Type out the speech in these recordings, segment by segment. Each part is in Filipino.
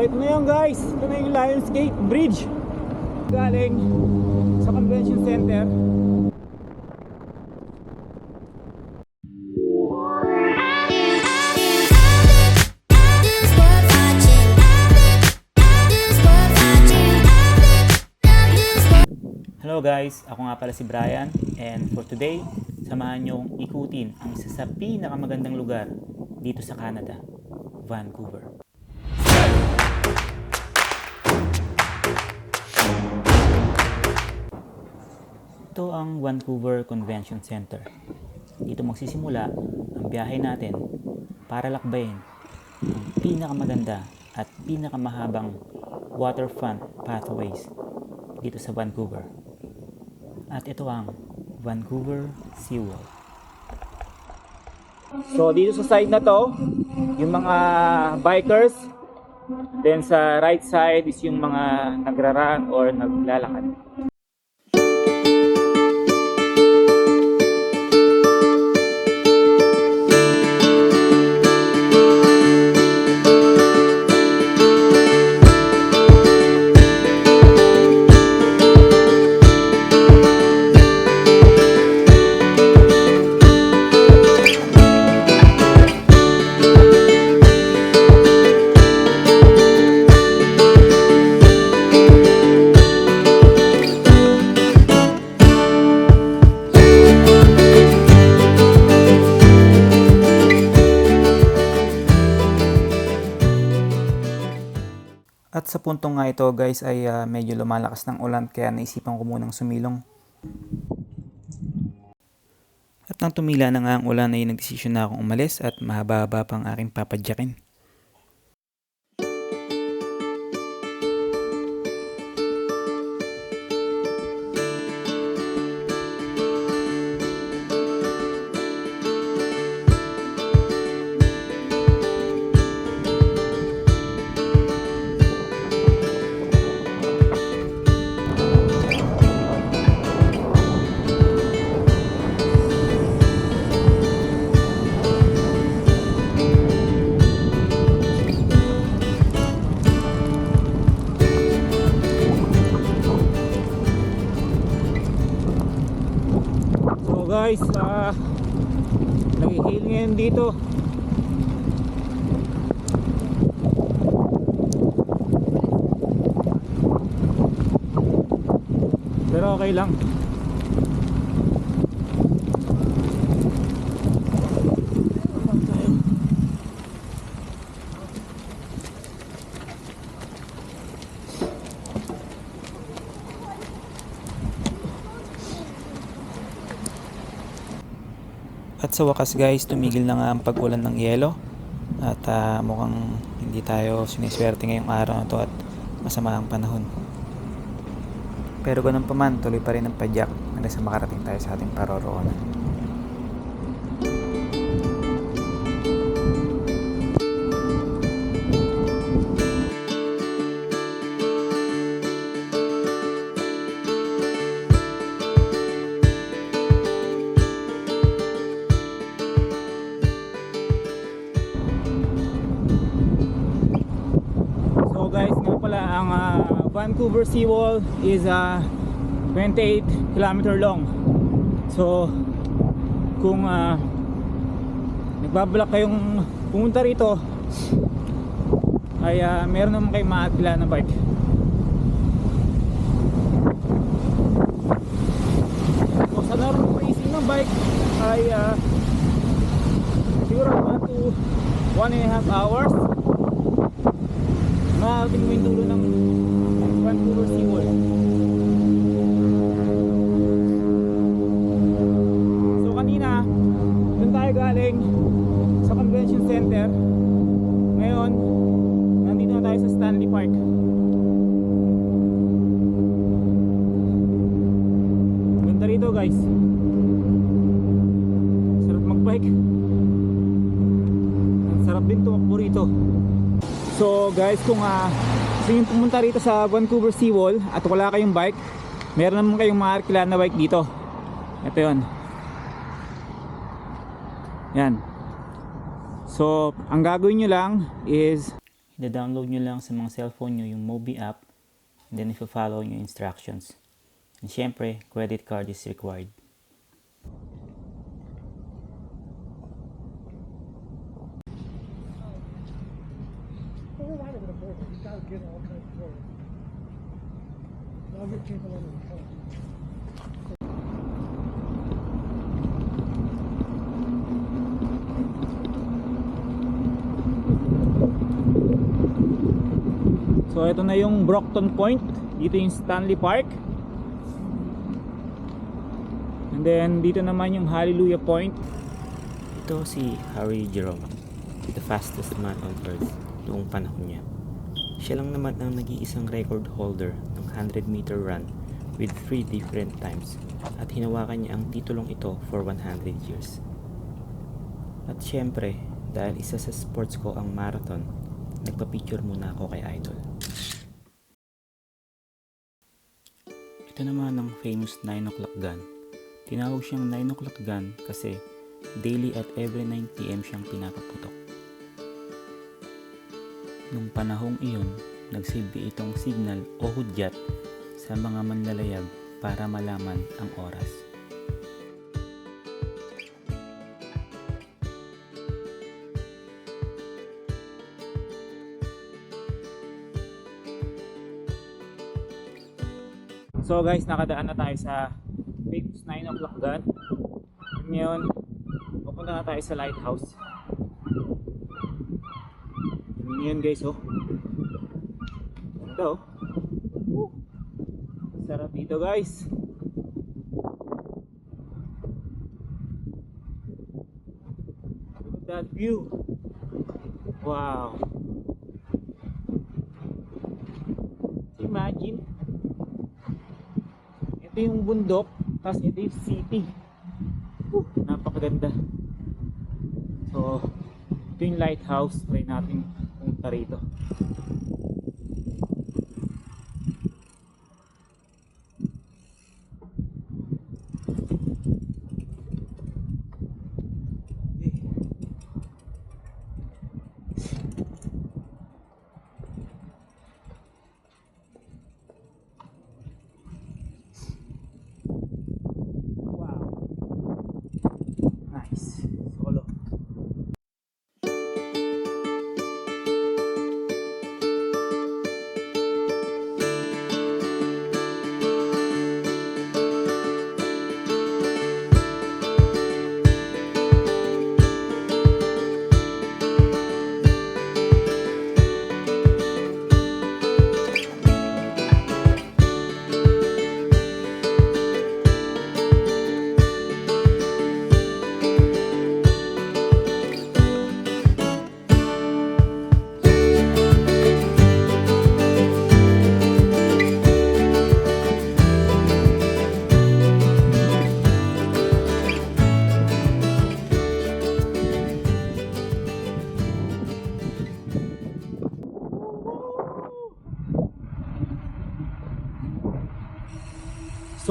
Ito na yun guys, ito na yung Lionsgate Bridge galing sa Convention Center. Hello guys, ako nga pala si Brian, and for today, samahan niyong ikutin ang isa sa pinakamagandang lugar dito sa Canada, Vancouver. Ito ang Vancouver Convention Center. Dito magsisimula ang biyahe natin para lakbayin ang pinakamaganda at pinakamahabang waterfront pathways dito sa Vancouver. At ito ang Vancouver Seawall. So dito sa side na to, yung mga bikers. Then sa right side is yung mga nagra-run or naglalakad. At sa puntong nga ito guys ay medyo lumalakas ng ulan kaya naisipan ko munang sumilong. At nang tumila na nga ang ulan ay nagdesisyon na akong umalis at mahaba-haba pang aking papadyakin. Guys, nag-hail ngayon dito. Pero okay lang. At sa wakas guys, tumigil na nga ang pag-ulan ng yelo. At mukhang hindi tayo siniswerte ngayong araw na to at masama ang panahon. Pero ganun pa man, tuloy pa rin ang padyak hanggang sa makarating tayo sa ating paroroonan. Guys, nga pala ang Vancouver Seawall is 28 kilometer long. So kung nagbabalak kayong pumunta rito ay meron naman kayong maatila na bike. So sa normal racing ng bike ay siguro 1 to 1.5 hours makakating mo yung dulo ng Vancouver Seawall. So kanina doon tayo galing sa Convention Center. Ngayon nandito na tayo sa Stanley Park. Ganda rito guys, sarap magbike, ang sarap din tumakbo rito. So guys, kung gusto nyo pumunta rito sa Vancouver Seawall at wala kayong bike, meron naman kayong maarkila na bike dito. Ito yun. Yan. So ang gagawin nyo lang is I-download nyo lang sa mga cellphone nyo yung Mobi app, and then if you follow nyo instructions. And syempre, credit card is required. Well, we're riding with a board. You gotta get all kinds of board. I'll get people on the phone. So ito na yung Brockton Point. Dito yung Stanley Park. And then dito naman yung Hallelujah Point. Ito si Harry Jerome, the fastest man on earth noong panahon niya. Siya lang naman ang nag-iisang record holder ng 100-meter run with 3 different times at hinawakan niya ang titulong ito for 100 years. At syempre, dahil isa sa sports ko ang marathon, nagpa-picture muna ako kay Idol. Ito naman ang famous 9 o'clock gun. Tinawag siyang 9 o'clock gun kasi daily at every 9 PM siyang pinapaputok. Nung panahong iyon, nagsilbi itong signal o hudyat sa mga manlalayag para malaman ang oras. So guys, nakadaan na tayo sa famous 9 o'clock gun. Ngayon, pupunta na tayo sa lighthouse. Ngayon guys, oh. Ito, oh. Sarap dito guys. Look at that view. Wow. Imagine. Ito yung bundok, tapos ito yung city. Napakaganda. So, ito yung lighthouse. Try natin pumunta rito. Solo.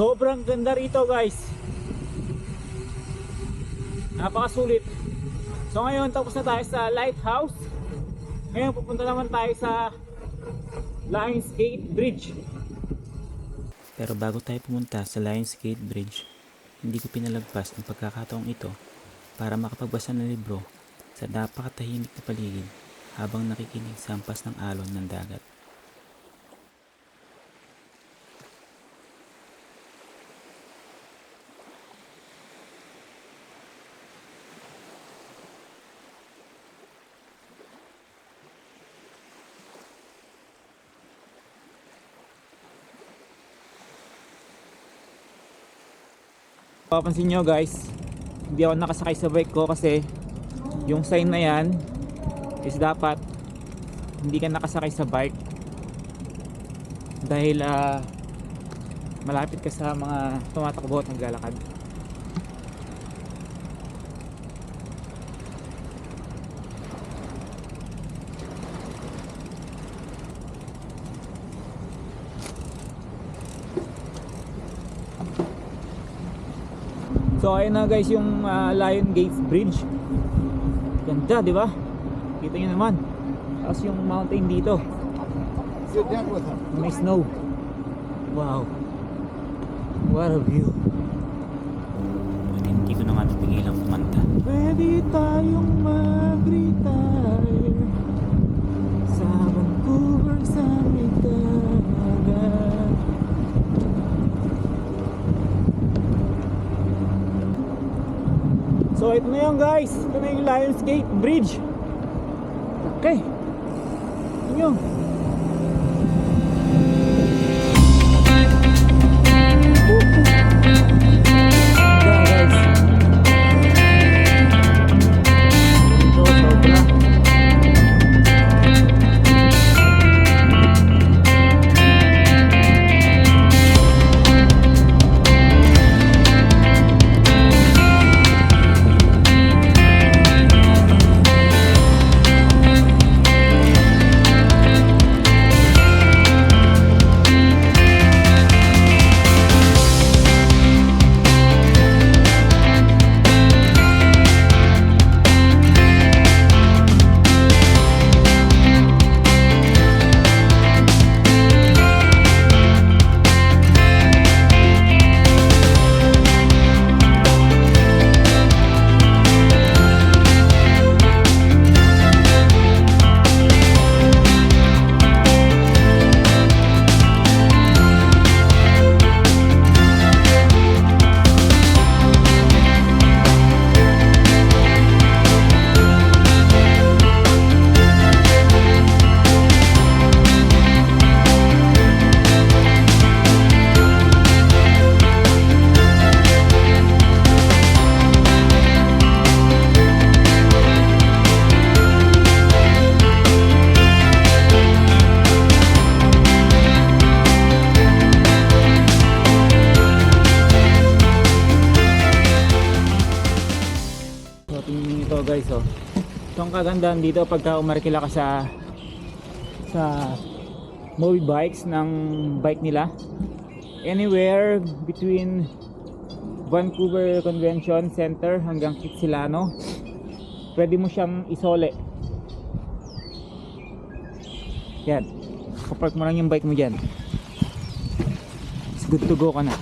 Sobrang ganda rito guys. Napakasulit. So ngayon tapos na tayo sa lighthouse. Ngayon pupunta naman tayo sa Lions Gate Bridge. Pero bago tayo pumunta sa Lions Gate Bridge, hindi ko pinalagpas ang pagkakataong ito para makapagbasa ng libro sa napakatahimik na paligid habang nakikinig sa hampas ng alon ng dagat. Papansin nyo guys, hindi ako nakasakay sa bike ko kasi yung sign na yan is dapat hindi ka nakasakay sa bike dahil malapit ka sa mga tumatakbo at naglalakad. So ayun na guys yung Lion Gate Bridge. Ganda, di ba? Kita niyo naman. Tapos yung mountain dito, Sit down with him. may snow. Wow. What a view. Hindi ko na nga napigilang kumanta. Pwede tayong mag-retire sa Vancouver sa may dagat. So ito na yun guys. Ito na yung Lionsgate Bridge. Okay. Ito yun. Guys, oh. Ito ang kagandahan dito pagka umarkila ka sa Moby Bikes ng bike nila. Anywhere between Vancouver Convention Center hanggang Kitsilano, pwede mo siyang isole. Yan. Kapark mo lang yung bike mo dyan. It's good to go ka na.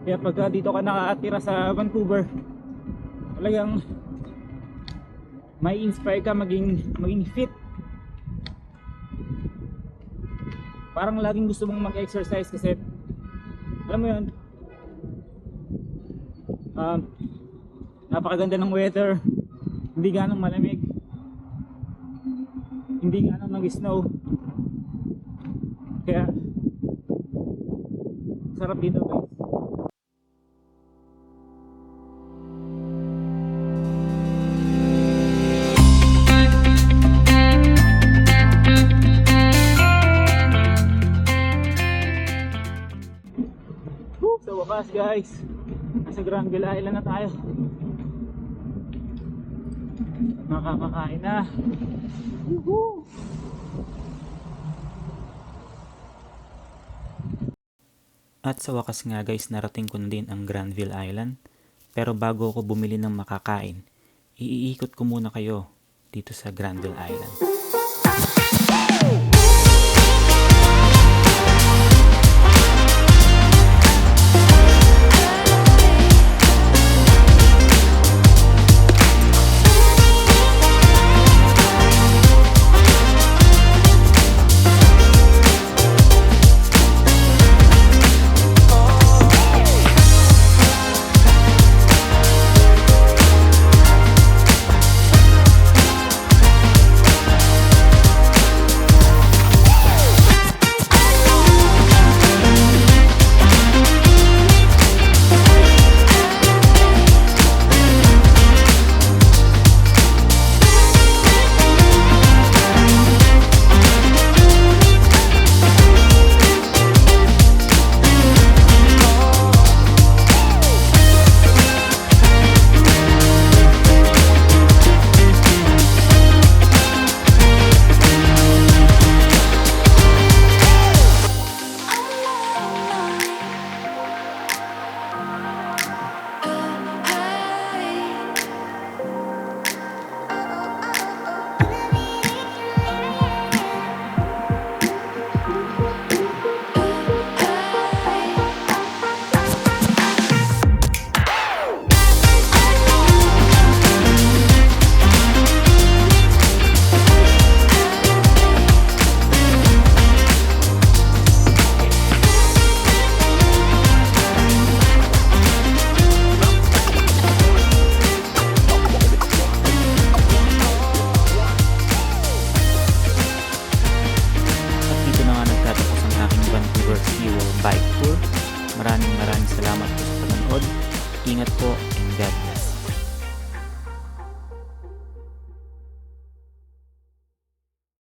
Kaya pagka dito ka nakatira sa Vancouver, talagang may inspire ka maging fit. Parang laging gusto mong mag-exercise kasi alam mo yun, napakaganda ng weather, hindi ganong malamig, hindi ganong nag-snow, kaya sarap dito guys. Sa wakas guys, nasa Granville Island na tayo. Makakakain na. Woohoo! At sa wakas nga guys, narating ko na din ang Granville Island. Pero bago ako bumili ng makakain, iikot ko muna kayo dito sa Granville Island. Maraming salamat po sa panonood. Ingat po and God bless.